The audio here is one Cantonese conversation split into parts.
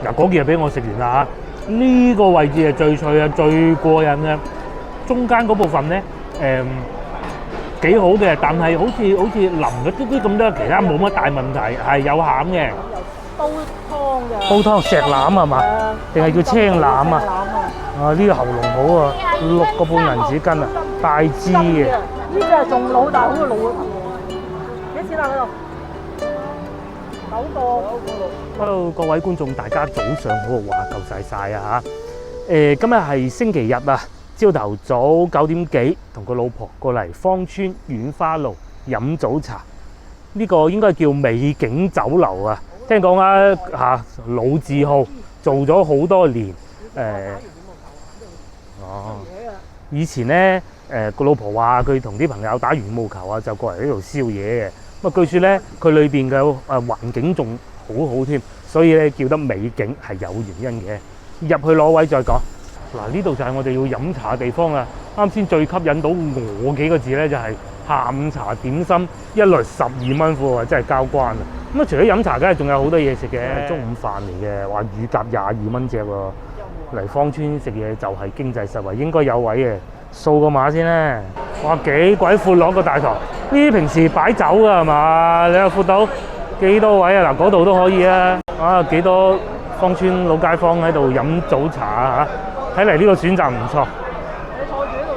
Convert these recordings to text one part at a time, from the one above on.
嗱，嗰件俾我食完啦嚇，呢個位置係最脆啊，最過癮嘅。中間嗰部分咧，幾好嘅，但係好似腍咗啲啲咁多，其他冇乜大問題，係有餡嘅。煲湯嘅。煲湯石腩係嘛？定係叫青腩啊？啊，呢個喉嚨好啊，6個半銀紙斤啊，大支嘅。呢隻係仲老大，好似老嘅頭。幾錢啊？嗰度9個。Hello， 各位觀眾，大家早上好，話夠晒啊嚇！今日係星期日啊，朝頭早9點幾，同個老婆過嚟芳村遠花路飲早茶。呢個應該叫美景酒樓啊，聽講啊嚇老字號，做咗好多年。以前咧個老婆話佢同啲朋友打羽毛球啊，就過嚟呢度宵夜嘅。咁啊，據說咧佢裏邊嘅環境仲好好添，所以咧叫得美景係有原因嘅。入去攞位再講。嗱，呢度就係我哋要飲茶嘅地方啦。啱先最吸引到我幾個字咧，就係下午茶點心一律12蚊喎，真係交關啊！咁啊，除咗飲茶，梗係仲有好多嘢食嘅。中午飯嚟嘅，話乳鴿22蚊隻喎。嚟芳村食嘢就係經濟實惠，應該有位嘅。掃個碼先啦。哇，幾鬼闊落個大堂！呢啲平時擺酒㗎係嘛？你又闊到幾多位啊？嗱，嗰度都可以啊！啊，幾多芳村老街坊喺度飲早茶啊！嚇，睇嚟呢個選擇唔錯。你坐住呢度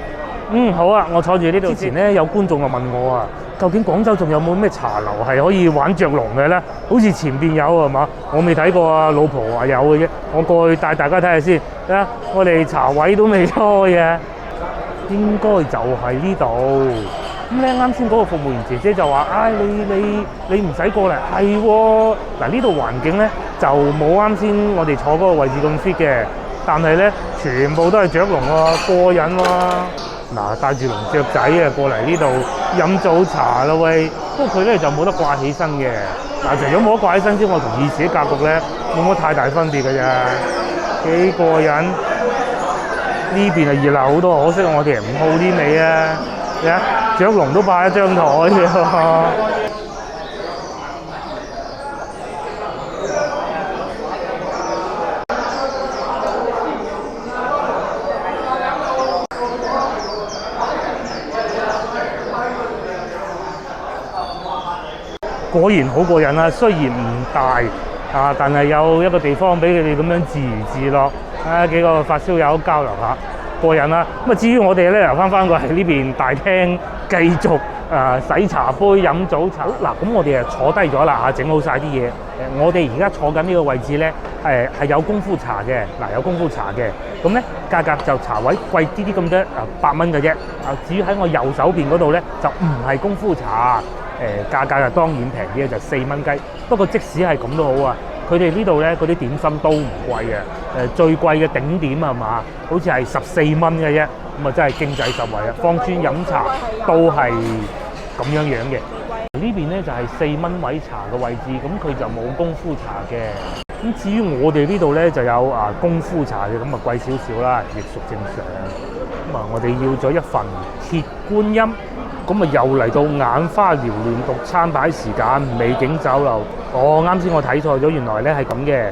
先。好啊，我坐住呢度。之前咧有觀眾就問我啊，究竟廣州仲有冇咩茶樓係可以玩雀籠嘅咧？好似前邊有係嘛？我未睇過啊，老婆話有嘅啫。我過去帶大家睇下先。睇下我哋茶位都未開嘅，應該就係呢度。咁咧啱先嗰個服務員姐姐就話：你唔使過嚟，係喎。嗱，呢度環境咧就冇啱先我哋坐嗰個位置咁 fit 嘅，但係咧全部都係雀籠喎，過癮喎。嗱，帶住籠雀仔啊過嚟呢度飲早茶啦喂。不過佢咧就冇得掛起身嘅。嗱，除咗冇得掛起身之外，同以前啲格局咧冇乜太大分別嘅咋，幾過癮。呢邊係熱鬧好多，可惜我哋唔好呢味啊！你睇雀籠都擺一張台喎。果然好過癮啊！雖然唔大啊，但係有一個地方俾佢哋咁樣自娛自樂啊，幾個發燒友交流下，過癮啦！咁啊，至於我哋咧，留翻過喺呢邊大廳繼續洗茶杯飲早茶。嗱，咁我哋坐低咗啦嚇，整好晒啲嘢。我哋而家坐緊呢個位置咧，係有功夫茶嘅。嗱，有功夫茶嘅，咁咧價格就茶位貴啲啲咁多8蚊嘅啫。至於喺我右手邊嗰度咧，就唔係功夫茶。價格就當然平啲嘅，就4蚊雞。不過即使係咁都好啊，佢哋呢度咧嗰啲點心都唔貴嘅。最貴嘅頂點係嘛，好似係14蚊嘅啫。咁啊真係經濟實惠啊！芳村飲茶都係咁樣嘅。呢邊咧就係4蚊位茶嘅位置，咁佢就冇功夫茶嘅。咁至於我哋呢度咧就有功夫茶嘅，咁啊貴少少啦，亦屬正常。咁啊，我哋要咗一份鐵觀音。咁啊，又嚟到眼花繚亂讀餐牌時間，美景酒樓。啱先我睇錯咗，原來咧係咁嘅。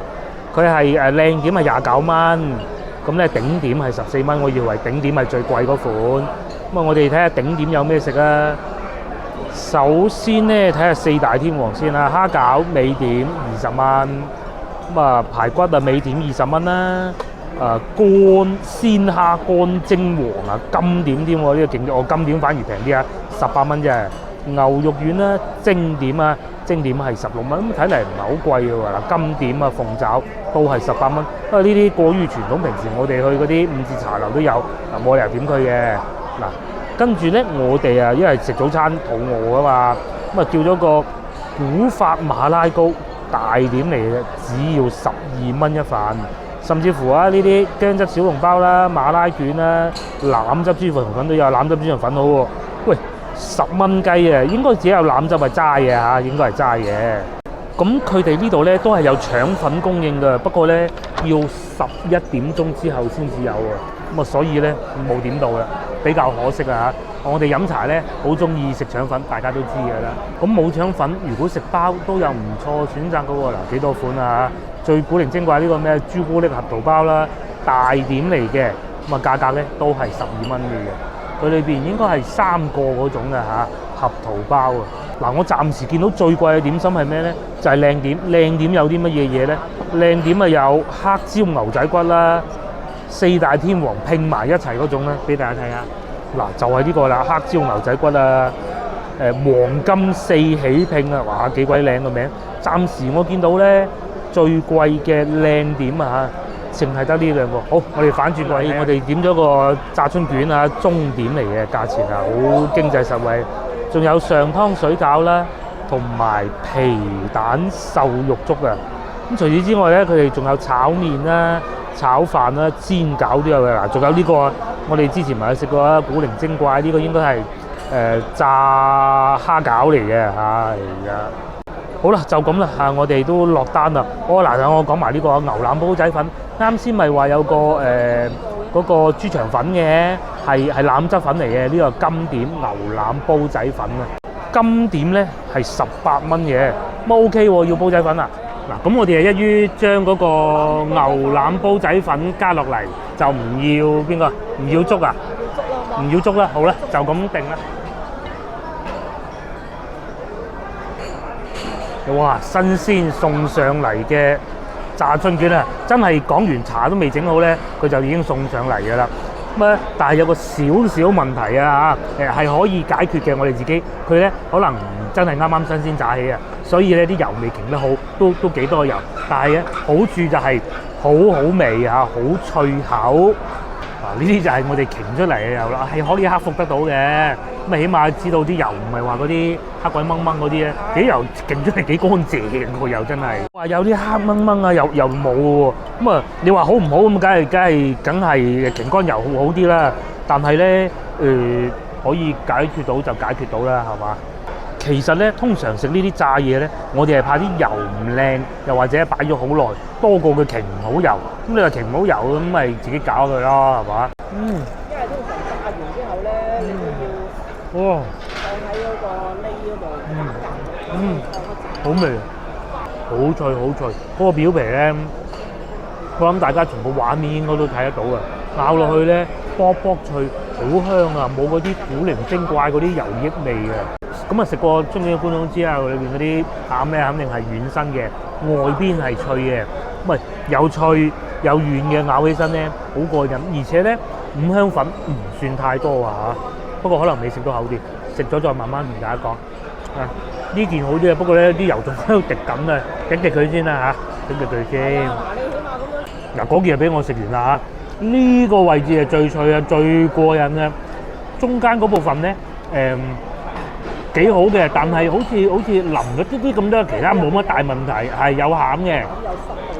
佢係靚點係29蚊，咁咧頂點係14蚊。我以為頂點係最貴嗰款。咁啊，我哋睇下頂點有咩食啊？首先咧睇下4大天王先啦，蝦餃尾點20蚊。咁啊，排骨啊尾點20蚊啦。乾鮮蝦乾蒸黃啊，金點添喎，呢個勁啲。我金點反而平啲啊，18蚊啫。牛肉丸啦，蒸點啊，蒸點係16蚊。咁睇嚟唔係好貴嘅喎。嗱，金點啊，鳳爪都係18蚊。因為呢啲過於傳統，平時我哋去嗰啲5字茶樓都有，冇理由點佢嘅。嗱，跟住咧，我哋因為食早餐肚餓啊嘛，咁啊叫咗個古法馬拉糕大點嚟嘅，只要12蚊一份。甚至乎呢啲薑汁小籠包啦、馬拉卷啦、欖汁豬腸粉都有，欖汁豬腸粉好喎。喂，10蚊雞啊，應該只有欖汁係齋嘅嚇，應該係齋嘅。咁佢哋呢度咧都係有腸粉供應嘅，不過咧要11點鐘之後先至有喎。咁啊，所以咧冇點到啦，比較可惜啊嚇。我哋飲茶咧好中意食腸粉，大家都知嘅啦。咁冇腸粉，如果食包都有唔錯選擇嘅喎。嗱，幾多款啊？最古靈精怪呢個咩朱古力核桃包啦，大點嚟嘅，咁啊價格咧都係12蚊嘅。佢裏邊應該係3個嗰種嘅嚇核桃包啊。嗱，我暫時見到最貴嘅點心係咩咧？就係靚點。靚點有啲乜嘢嘢咧？靚點啊有黑椒牛仔骨啦，4大天王拼埋一齊嗰種咧，俾大家睇下。嗱，就係呢個啦，黑椒牛仔骨啊，黃金4喜拼啊，哇幾鬼靚個名！暫時我見到咧最貴嘅靚點啊嚇，淨係得呢兩個。好，我哋反轉過嚟，我哋點咗個炸春卷啊，中點嚟嘅，價錢啊好經濟實惠。仲有上湯水餃啦，同埋皮蛋瘦肉粥啊。咁除此之外咧，佢哋仲有炒麵啦、炒飯啦、煎餃都有嘅。嗱，仲有呢個我哋之前咪有食過啦，古靈精怪呢個應該係炸蝦餃嚟嘅，係啊。好啦，就咁啦嚇，我哋都落單啦。嗱，我講埋呢個牛腩煲仔粉。啱先咪話有個嗰個豬腸粉嘅，係腩汁粉嚟嘅。呢個金點牛腩煲仔粉啊，金點咧係18蚊嘅，咁 OK 喎，要煲仔粉啊！嗱，咁我哋係一於將嗰個牛腩煲仔粉加落嚟，就唔要邊個？唔要粥啊？唔要粥啦，好啦，就咁定啦。哇！新鮮送上嚟嘅炸春卷啊，真係講完茶都未整好咧，佢就已經送上嚟㗎啦。咁啊，但係有個少少問題啊嚇，係可以解決嘅。我哋自己佢咧可能真係啱啱新鮮炸起啊，所以咧啲油味擎得好，都幾多油。但係咧好處就係好好味嚇，好脆口。呢啲就係我哋擎出嚟嘅油啦，係可以克服得到嘅。咁啊，起碼知道啲油唔係話嗰啲黑鬼掹掹嗰啲咧，幾油勁出嚟幾乾淨嘅個油真係。話有啲黑掹掹啊，又冇喎。咁啊，你話好唔好咁？梗係擎乾油好啲啦。但係咧可以解決到就解決到啦，係嘛？其實咧，通常食呢啲炸嘢咧，我哋係怕啲油唔靚，又或者擺咗好耐，多過佢擎唔好油。咁你話擎唔好油咁，咪自己搞佢咯，係嘛？因為通常炸完之後咧，你都要放喺嗰個呢嗰度好味，好脆好脆。嗰個表皮咧，我諗大家從個畫面應該都睇得到啊！咬落去咧，卜卜脆，好香啊！冇嗰啲古靈精怪嗰啲油益味嘅。咁啊，食過中意嘅觀眾知啊，裏邊嗰啲餡咧肯定係軟身嘅，外邊係脆嘅，唔係有脆有軟嘅，咬起身咧好過癮，而且咧五香粉唔算太多啊嚇，不過可能未食到口啲，食咗再慢慢同大家講。啊，呢件好啲啊，不過咧啲油仲喺度滴緊啊，整滴佢先啦嚇，整滴佢先。嗱，嗰件俾我食完啦嚇，呢個位置係最脆啊，最過癮啊，中間嗰部分咧幾好嘅，但係好似淋咗啲啲咁多，其他冇乜大問題，係有餡嘅。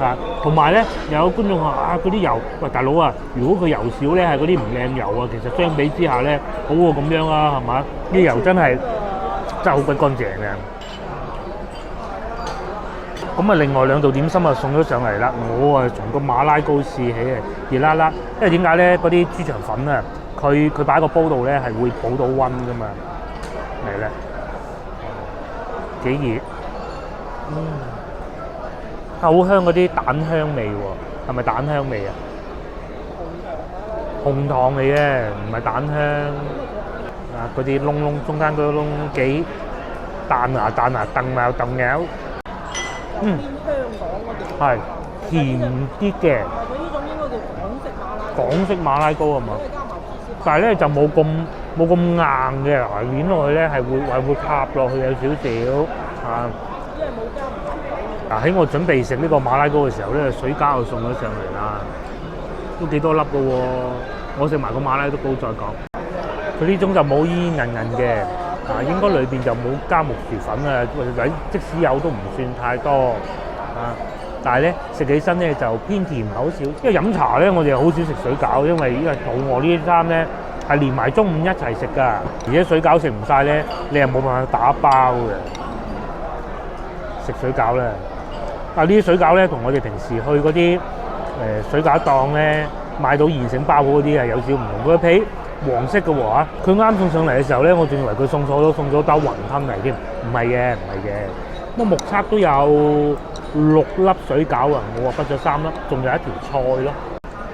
啊，同埋咧有觀眾話啊，嗰啲油，喂大佬啊，如果佢油少咧，係嗰啲唔靚油啊，其實相比之下咧，好過咁樣啊，係嘛？啲油真係好鬼乾淨嘅。咁啊，另外2道點心啊送咗上嚟啦，我啊從個馬拉糕試起啊，熱辣辣，因為點解咧？嗰啲豬腸粉啊，佢擺個煲度咧係會保到溫噶嘛。嚟咧，幾熱，好香嗰啲蛋香味喎，係咪蛋香味啊？紅糖嚟嘅，唔係蛋香。啊，嗰啲窿中間嗰個窿幾彈牙，燉咬燉咬。係甜啲嘅。佢呢種應該叫港式馬拉糕啊嘛。但係咧就冇咁硬嘅，攣落去咧係會塌落去有少少啊。因為冇加。喺我準備食呢個馬拉糕嘅時候咧，水餃就送咗上嚟啦，都幾多粒嘅喎。我食埋個馬拉糕再講。佢呢種就冇煙韌嘅，應該裏邊就冇加木薯粉啊，或者即使有都唔算太多啊。但係咧食起身咧就偏甜口少，因為飲茶咧我哋好少食水餃，因為肚餓呢啲餐咧係連埋中午一齊食㗎，而且水餃食唔晒咧，你又冇辦法打包嘅食水餃咧。呢啲水餃咧同我哋平時去嗰啲水餃檔咧買到現成包好嗰啲係有少唔同，佢皮黃色嘅喎嚇，佢啱送上嚟嘅時候咧，我仲以為佢送咗兜雲吞嚟添，唔係嘅。咁木測都有6粒水餃啊，我話畢咗3粒，仲有一條菜咯。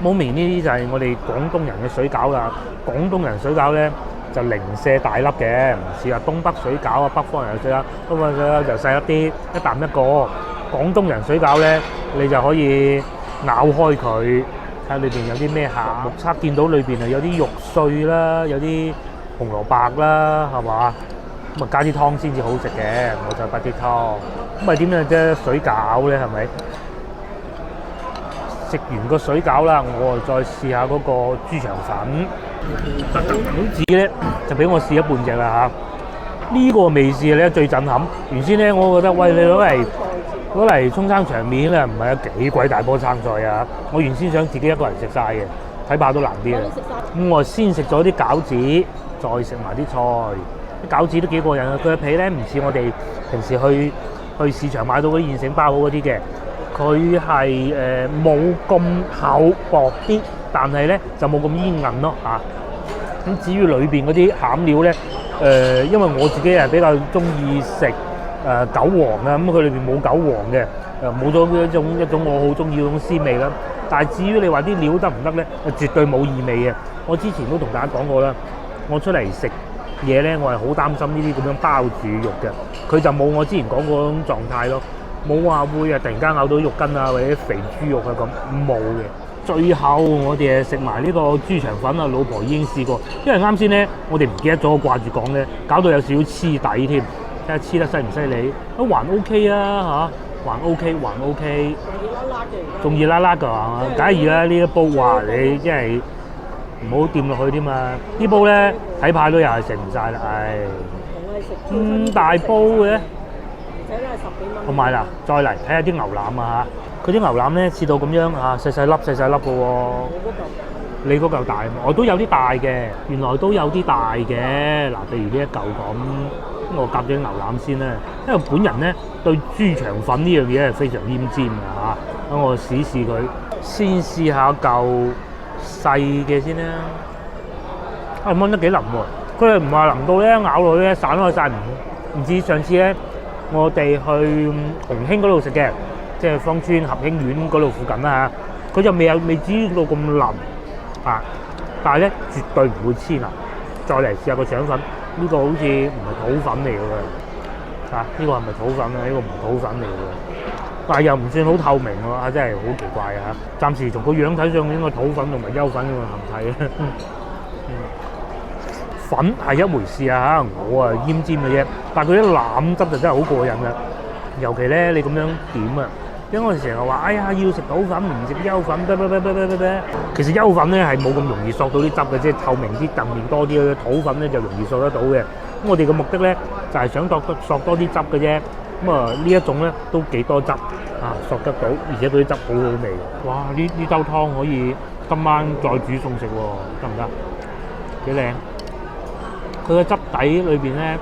冇明呢啲就係我哋廣東人嘅水餃啦。廣東人水餃咧就零舍大粒嘅，唔似話東北水餃啊，北方人嘅水餃，東北水餃就細粒啲，一啖一個。廣東人水餃咧，你就可以咬開佢，睇下裏邊有啲咩餡。目測見到裏邊係有啲肉碎啦，有啲紅蘿蔔啦，係嘛？咁啊加啲湯先至好食嘅，我就擺啲湯。咁啊點樣啫？水餃咧係咪？食完個水餃啦，我再試下嗰個豬腸粉。餃子咧就俾我試一半隻啦嚇。呢個未試咧最震撼。原先咧我覺得喂，你攞嚟沖餐場面咧，唔係有幾鬼大波生菜啊！我原先想自己一個人食晒嘅，睇怕都難啲啊。咁我先食咗啲餃子，再食埋啲菜。啲餃子都幾過癮啊！佢嘅皮咧唔似我哋平時去市場買到嗰啲現成包好嗰啲嘅。佢係冇咁厚薄啲，但係咧就冇咁煙韌咯嚇。咁至於裏邊嗰啲餡料咧，因為我自己係比較中意食韭黃啊，咁佢裏邊冇韭黃嘅，冇咗一種我好中意嗰種鮮味啦。但係至於你話啲料得唔得咧，絕對冇異味嘅。我之前都同大家講過啦，我出嚟食嘢咧，我係好擔心呢啲咁樣包住肉嘅，佢就冇我之前講嗰種狀態咯。冇話會突然間咬到肉筋啊，或者肥豬肉啊咁，冇嘅。最後我哋食埋呢個豬腸粉啊，老婆已經試過，因為啱先咧我哋唔記得咗，我掛住講咧，搞到有少少黐底添，睇下黐得犀唔犀利？都還 OK 啊嚇，還 OK。仲熱辣辣㗎係嘛？梗係熱啦！呢一煲話你真係唔好掂落去添嘛，呢煲咧睇怕都又係食唔晒啦，唉，咁大煲嘅。同埋嗱，再嚟睇下啲牛腩啊嚇，佢啲牛腩咧切到咁樣啊，細細粒嘅喎。你嗰嚿大，我都有啲大嘅，原來都有啲大嘅。嗱，譬如呢一嚿咁，我夾咗啲牛腩先啦。因為本人咧對豬腸粉呢樣嘢係非常奄尖嘅嚇，等我試試佢，先試下嚿細嘅先啦。炆得幾腍喎，佢係唔話腍到咧咬落去咧散開晒，唔似上次咧。我哋去洪興嗰度食嘅，即係芳村合興苑嗰度附近啦嚇，佢就未至於到咁腍啊，但係咧絕對唔會黐腍。再嚟試下個腸粉，呢個好似唔係土粉嚟嘅喎，啊呢個係咪土粉啊？呢個唔係土粉嚟嘅，但係又唔算好透明喎，真係好奇怪啊！暫時從個樣睇上應該土粉同埋優粉咁嘅形態啊。粉係一回事啊嚇，我啊奄尖嘅啫，但係佢啲腩汁就真係好過癮啦。尤其咧你咁樣點啊，因為我哋成日話哎呀要食土粉唔食優粉，其實優粉咧係冇咁容易索到啲汁嘅，即係透明啲、燉麵多啲嘅土粉咧就容易索得到嘅。咁我哋嘅目的咧就係想索多啲汁嘅啫。咁啊呢一種咧都幾多汁啊，索得到，而且佢啲汁好好味。哇！呢兜湯可以今晚再煮餸食喎，得唔得？幾靚！佢嘅汁底裏邊咧，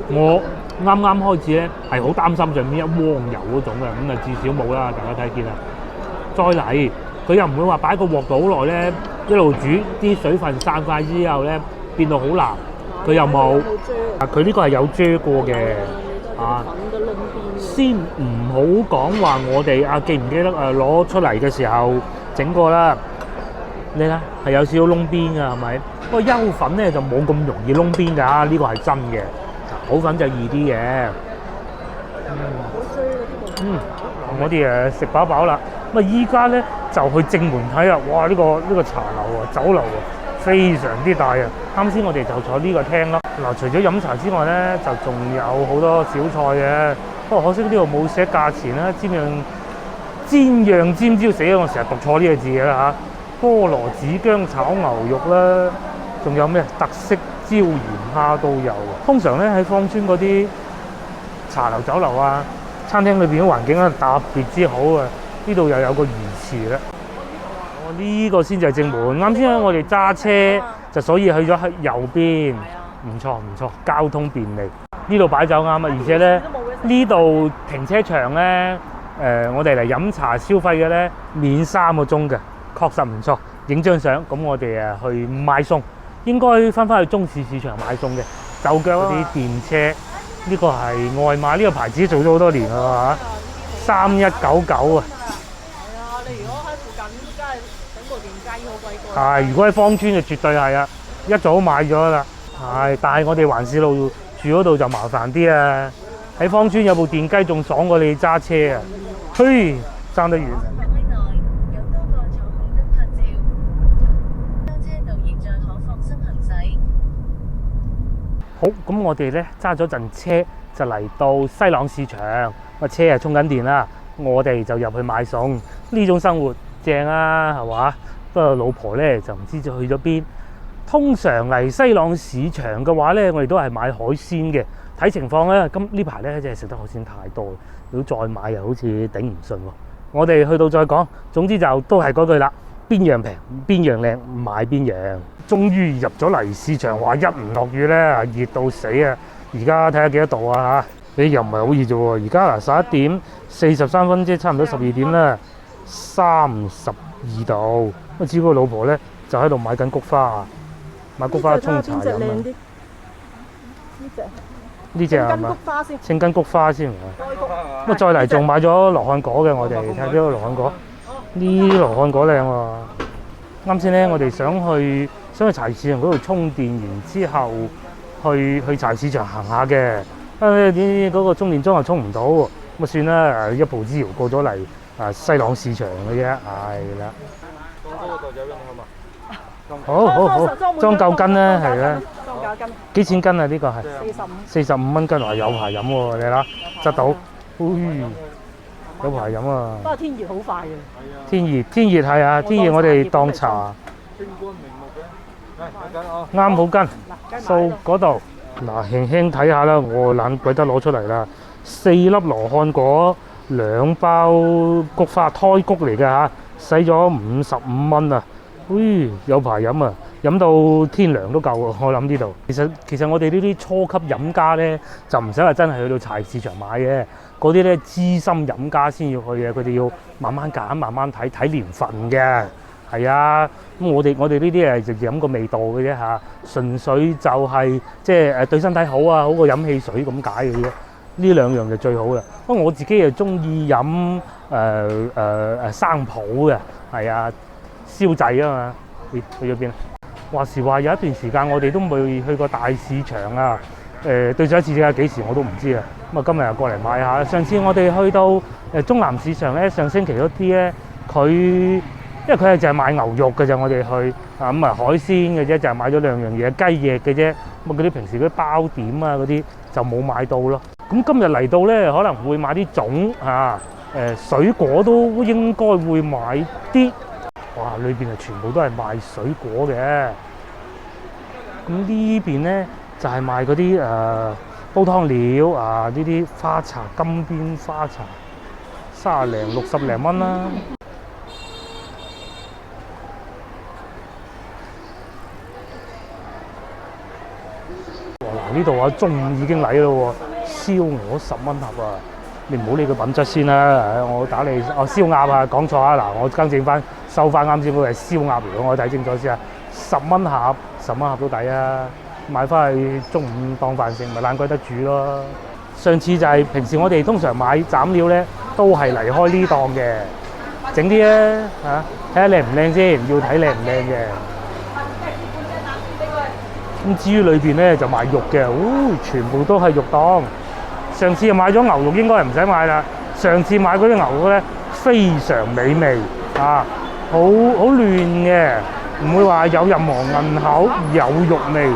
我啱啱開始咧係好擔心上面一汪油嗰種嘅，咁啊至少冇啦，大家睇見啦。再嚟，佢又唔會話擺個鑊度好耐咧，一路煮啲水分散晒之後咧變到好腍，佢又冇。佢呢個係有遮過嘅，啊，先唔好講話我哋記唔記得攞出嚟嘅時候整過啦。你睇係有少少窿邊㗎，係咪？不過優粉咧就冇咁容易窿邊㗎，呢個係真嘅。好粉就易啲嘅。我哋食飽飽啦。咁啊依家咧就去正門睇啦。哇！呢個茶樓啊，酒樓啊，非常之大啊。啱先我哋就坐呢個廳啦。嗱，除咗飲茶之外咧，就仲有好多小菜嘅。不過可惜呢度冇寫價錢啦。煎尖椒死啊！我成日讀錯呢個字㗎啦嚇。菠蘿子薑炒牛肉啦，仲有咩特色椒鹽蝦都有。通常咧喺芳村嗰啲茶樓、酒樓啊、餐廳裏邊嘅環境咧特別之好啊！呢度又有個魚池啦。呢個先就係正門。啱先我哋揸車就所以去咗右邊，唔錯，交通便利。呢度擺酒啱啊，而且咧呢度停車場咧我哋嚟飲茶消費嘅咧免3個鐘嘅。確實唔錯，影張相咁我哋去買餸，應該翻去中市市場買餸嘅。就腳嗰啲電車，呢個係外賣呢個牌子做咗好多年啦嚇。3199啊！係啊，你如果喺附近，梗係整部電雞好貴過。係，如果喺芳村就絕對係啊，一早買咗啦。係，但係我哋環市路住嗰度就麻煩啲啊。喺芳村有部電雞仲爽過你揸車啊！嘿，爭得遠。有多個闖紅燈拍照，單車道現在可放心行駛。好，咁我哋咧揸咗陣車就嚟到西朗市場，個車係充緊電啦。我哋就入去買餸，呢種生活正啊，係嘛？不過老婆咧就唔知就去咗邊。通常嚟西朗市場嘅話咧，我哋都係買海鮮嘅。睇情況咧，咁呢排咧真係食得海鮮太多，如果再買又好似頂唔順喎。我哋去到再講，總之就都係嗰句啦，邊樣平邊樣靚買邊樣。終於入咗嚟市場，話一唔落雨咧，熱到死啊！而家睇下幾多度啊嚇？又唔係好熱啫喎。而家嗱11:43，即係差唔多12點啦，32度。咁至於個老婆咧就喺度買緊菊花，買菊花沖茶飲啊！呢隻係嘛？青根菊花先，咁再嚟仲買咗羅漢果嘅，我哋睇咗個羅漢果，呢羅漢果靚喎。啱先咧，我哋想去柴市場嗰度充電，然之後去柴市場行下嘅。嗰個充電樁又充唔到，咁啊算啦，一步之遙過咗嚟西朗市場嘅啫，係啦。好，裝夠斤啦，係啦。幾錢斤啊？呢個係45蚊斤，話有排飲喎，你睇執到，有排飲啊！不過天熱好快嘅。天熱係啊，天熱我哋當茶。啱好斤，數嗰度嗱，輕輕睇下啦，我懶鬼得攞出嚟啦，4粒羅漢果，2包菊花胎菊嚟嘅嚇，使咗55蚊啊！有排飲啊！飲到天涼都夠喎，我諗呢度。其實我哋呢啲初級飲家咧，就唔使話真係去到柴市場買嘅。嗰啲咧資深飲家先要去嘅，佢哋要慢慢揀、慢慢睇年份嘅。係啊，咁我哋呢啲係直接飲個味道嘅啫嚇，純粹就係即係對身體好啊，好過飲汽水咁解嘅啫。呢兩樣就最好啦。不過我自己又中意飲生普嘅，係啊，燒仔啊嘛。去咗邊啊？話時話有一段時間我哋都未去過大市場啊！對上一次係幾時我都唔知啊！咁啊今日又過嚟買下。上次我哋去到中南市場咧，上星期嗰啲咧，因為佢係淨係賣牛肉嘅啫，我哋去啊咁啊海鮮嘅啫，就係買咗2樣嘢，雞翼嘅啫。咁嗰啲平時嗰啲包點啊嗰啲就冇買到咯。咁今日嚟到咧，可能會買啲粽啊，水果都應該會買啲。哇！裏邊全部都係賣水果嘅，咁呢邊咧就係賣嗰啲煲湯料啊，呢啲花茶、金邊花茶，30零60零蚊啦。哇！呢度啊，中午已經嚟咯喎，燒鵝10蚊盒啊！你唔好理佢品質先啦，我打你燒鴨啊，講錯啊！嗱，我更正翻，收翻啱先嗰個係燒鴨嚟嘅，我睇清楚先啊！10蚊盒，10蚊盒都抵啊！買翻去中午當飯食，咪懶鬼得煮咯。上次就係平時我哋通常買斬料咧，都係嚟開呢檔嘅，整啲啊嚇，睇下靚唔靚先，要睇靚唔靚嘅。咁至於裏邊咧就賣肉嘅，全部都係肉檔。上次買咗牛肉應該係唔使買啦。上次買嗰啲牛肉咧非常美味啊，好嫩嘅，唔會話有任何韌口，有肉味，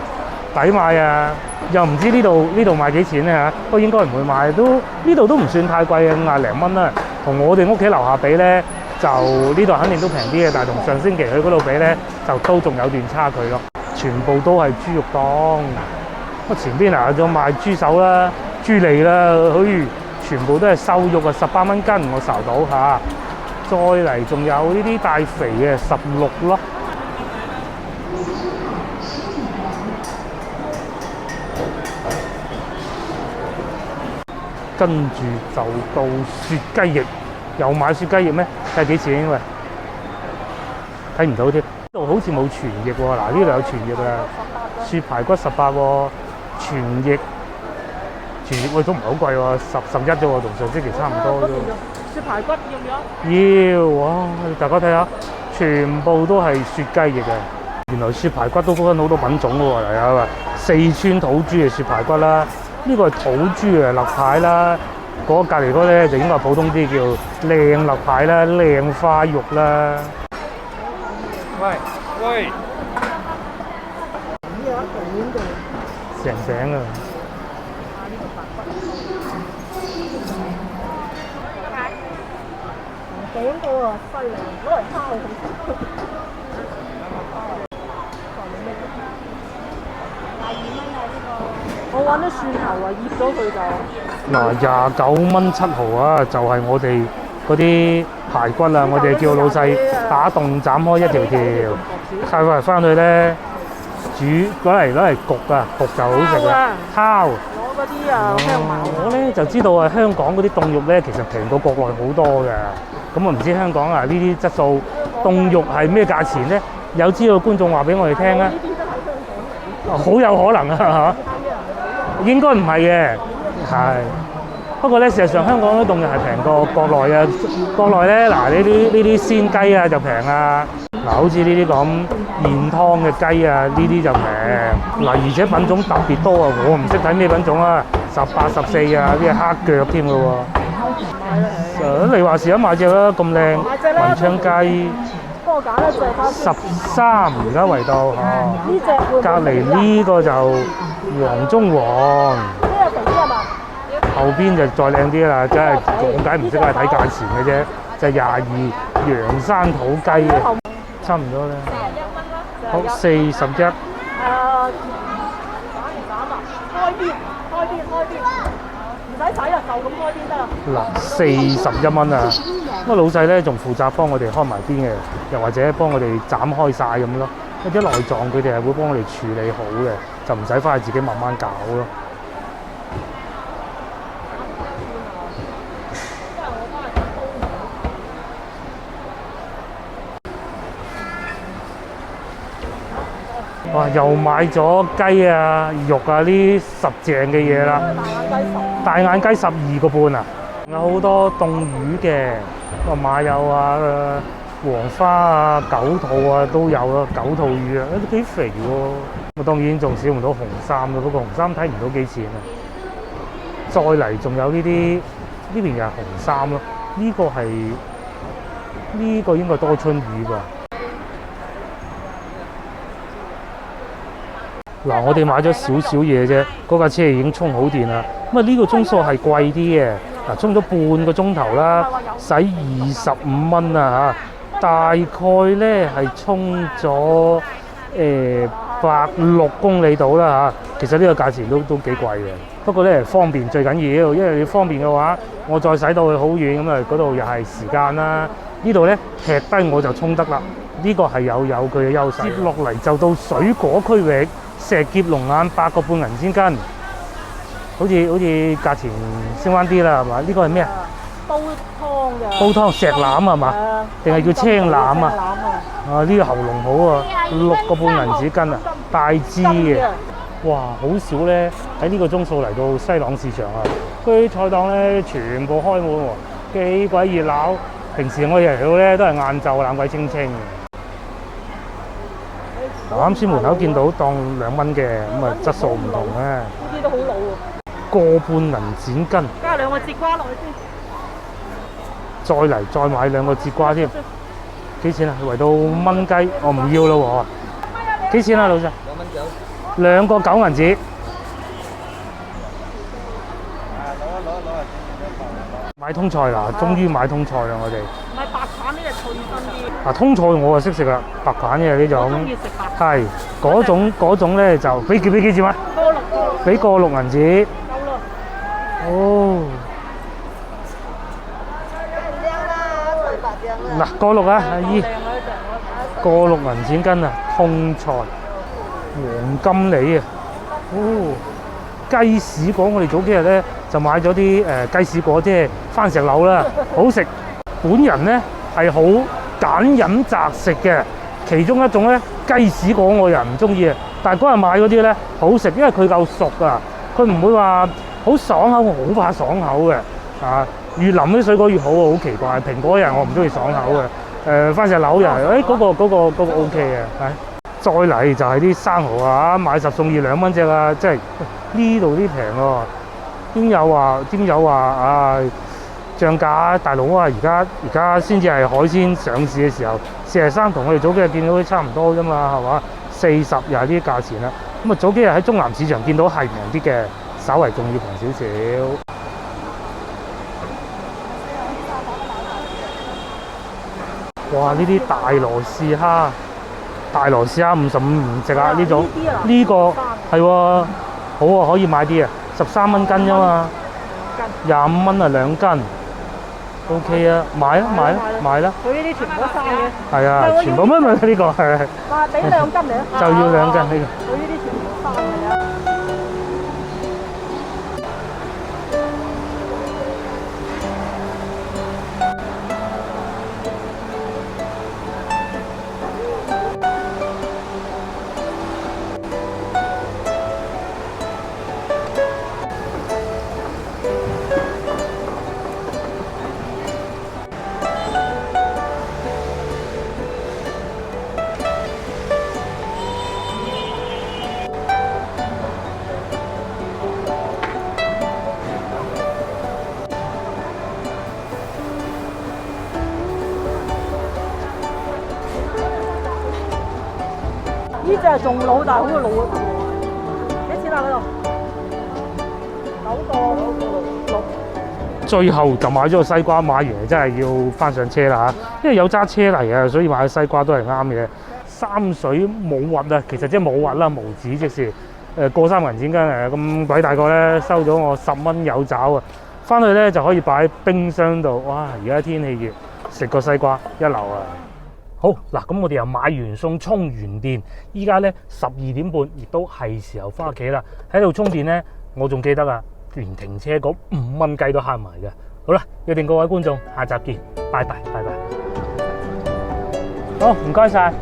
抵買啊！又唔知呢度賣幾錢咧嚇？不過應該唔會買，呢度都唔算太貴嘅，50零蚊啦。同我哋屋企樓下比咧，就呢度肯定都平啲嘅，但係同上星期去嗰度比咧，就都仲有段差距咯。全部都係豬肉檔，咁前邊嗱仲賣豬手啦。豬脷啦，全部都係瘦肉啊，18蚊斤我睄到嚇。再嚟仲有呢啲大肥嘅16咯。跟住就到雪雞翼，又買雪雞翼咩？睇下幾錢喂？睇唔到添，呢度好似冇全翼喎。嗱，呢度有全翼啦，雪排骨18喎，全翼。全翼喂都唔係好貴喎，11啫喎，同上星期差唔多啫。雪排骨要唔要？要哇！大家睇下，全部都係雪雞翼嘅。原來雪排骨都分好多品種嘅喎，嚟啊！四川土豬嘅雪排骨啦，呢個係土豬嘅肋排啦，嗰隔離嗰咧就應該係普通啲叫靚肋排啦、靚花肉啦。喂！呢有一嚿嘅。成餅啊！整個啊，犀利，攞嚟烤好。我揾啲蒜頭啊，醃咗佢就。嗱，29蚊7毫啊，就係我哋嗰啲排骨啊，我哋叫老細打洞斬開一條條，曬翻去咧煮攞嚟焗啊，焗就好食啦。烤攞嗰啲啊香茅。我咧就知道啊，香港嗰啲凍肉咧其實平過國內好多嘅。咁我唔知香港啊呢啲質素凍肉係咩價錢咧？有知道觀眾話俾我哋聽啊！呢啲都喺香港嚟。好有可能啊嚇，應該唔係嘅，係。不過咧，事實上香港啲凍肉係平過國內啊。國內咧，嗱呢啲鮮雞啊就平啊。嗱，好似呢啲咁現湯嘅雞啊，呢啲就平。嗱，而且品種特別多啊，我唔識睇咩品種啊，18、14啊，啲係黑腳添嘅喎。你話時一買隻啦，咁靚文昌雞。幫我揀一隻翻。13而家圍到嚇。呢隻隔離呢個就黃中黃。呢個肥啲係嘛？後邊就再靚啲啦，真係我梗係唔識係睇價錢嘅啫，就係22洋山土雞嘅，差唔多啦。好41。斬啊！開邊，唔使洗啊，就咁開邊得啦。嗱，41蚊啊！咁啊老細咧仲負責幫我哋開埋邊嘅，又或者幫我哋斬開晒咁咯。一啲內臟佢哋係會幫我哋處理好嘅，就唔使翻去自己慢慢搞咯。哇！又買咗雞啊、肉啊呢十正嘅嘢啦。大眼雞12個半啊！有好多凍魚嘅，馬友啊、黃花啊、九肚啊都有咯，九肚魚啊，都幾肥喎。我當然仲少唔到紅衫咯，不過紅衫睇唔到幾錢啊。再嚟仲有呢啲，呢邊又係紅衫咯。呢個應該多春魚啩。嗱，我哋買咗少少嘢啫，嗰架車已經充好電啦。咁啊，呢個鐘數係貴啲嘅，嗱，充咗半個鐘頭啦，使25蚊啊嚇，大概咧係充咗106公里度啦嚇。其實呢個價錢都幾貴嘅，不過咧方便最緊要，因為你方便嘅話，我再使到去好遠咁啊，嗰度又係時間啦。呢度咧劈低我就充得啦，呢個係有佢嘅優勢。接落嚟就到水果區域。石劫龍眼8個半銀錢斤，好似價錢升翻啲啦，係嘛？呢個係咩啊？煲湯嘅。煲湯石腩係嘛？定係叫青腩啊？啊，呢個喉嚨好啊，6個半銀紙斤啊，大支嘅。哇，好少咧喺呢個鐘數嚟到西朗市場啊！佢啲菜檔咧全部開滿喎，幾鬼熱鬧。平時我哋嚟到咧都係晏晝冷鬼清清嘅。啱先門口見到當2蚊嘅，咁啊質素唔同咧。呢啲都好老喎。個半銀錢斤。加2個節瓜落去再先。嚟再買2個節瓜添。幾錢啊？圍到5蚊雞，我唔要咯喎。幾錢啊，老細？2個9銀紙。買通菜啦，終於買通菜啦，我哋。買白棒呢隻脆身啲。嗱，通菜我就識食啦，白棒嘅呢種。我中意食白棒。係嗰種咧就俾幾錢啊？俾個6銀紙。夠啦。哦。嗱，個6啊，阿姨。個6銀錢斤啊，通菜。黃金梨啊。哦。雞屎果，我哋早幾日咧就買咗啲雞屎果，即係番石榴啦，好食。本人咧係好揀飲擇食嘅，其中一種咧雞屎果我又唔中意啊。但係嗰日買嗰啲咧好食，因為佢夠熟啊，佢唔會話好爽口，我好怕爽口嘅啊。越腍啲水果越好喎，好奇怪。蘋果人我唔中意爽口嘅，番石榴又係，嗰個 OK 嘅。係，再嚟就係啲生蠔啊，買10送2，2蚊隻啊，即係呢度啲平喎。邊有話啊漲價，大佬啊！而家先至係海鮮上市嘅時候，43同我哋早幾日見到都差唔多啫嘛，係嘛？40又係呢啲價錢啦。咁啊，早幾日喺中南市場見到係平啲嘅，稍為仲要平少少。哇！呢啲大羅氏蝦55唔值啊！呢種呢個係喎，好啊，可以買啲啊，13蚊斤啫嘛，25蚊啊2斤。OK 啊，買啦。佢呢啲全部都生嘅。係啊，全部乜呢個係。話俾2斤嚟啊！就要2斤呢個。佢呢啲全部都生嘅啊。呢隻仲老，但係好似老咗啲喎。幾錢啊？嗰度9個6。最後就買咗個西瓜，買完真係要翻上車啦嚇，因為有揸車嚟啊，所以買西瓜都係啱嘅。三水冇核啊，其實即係冇核啦，無紙即是過3銀錢斤咁鬼大個咧，收咗我10蚊有找啊！翻去咧就可以擺喺冰箱度。哇！而家天氣熱，食個西瓜一流啊！好嗱，咁我哋又買完餸，充完電，依家咧12點半，亦都係時候翻屋企啦。喺度充電咧，我仲記得啊，連停車嗰5蚊雞都慳埋嘅。好啦，約定各位觀眾，下集見，拜拜。好，唔該晒。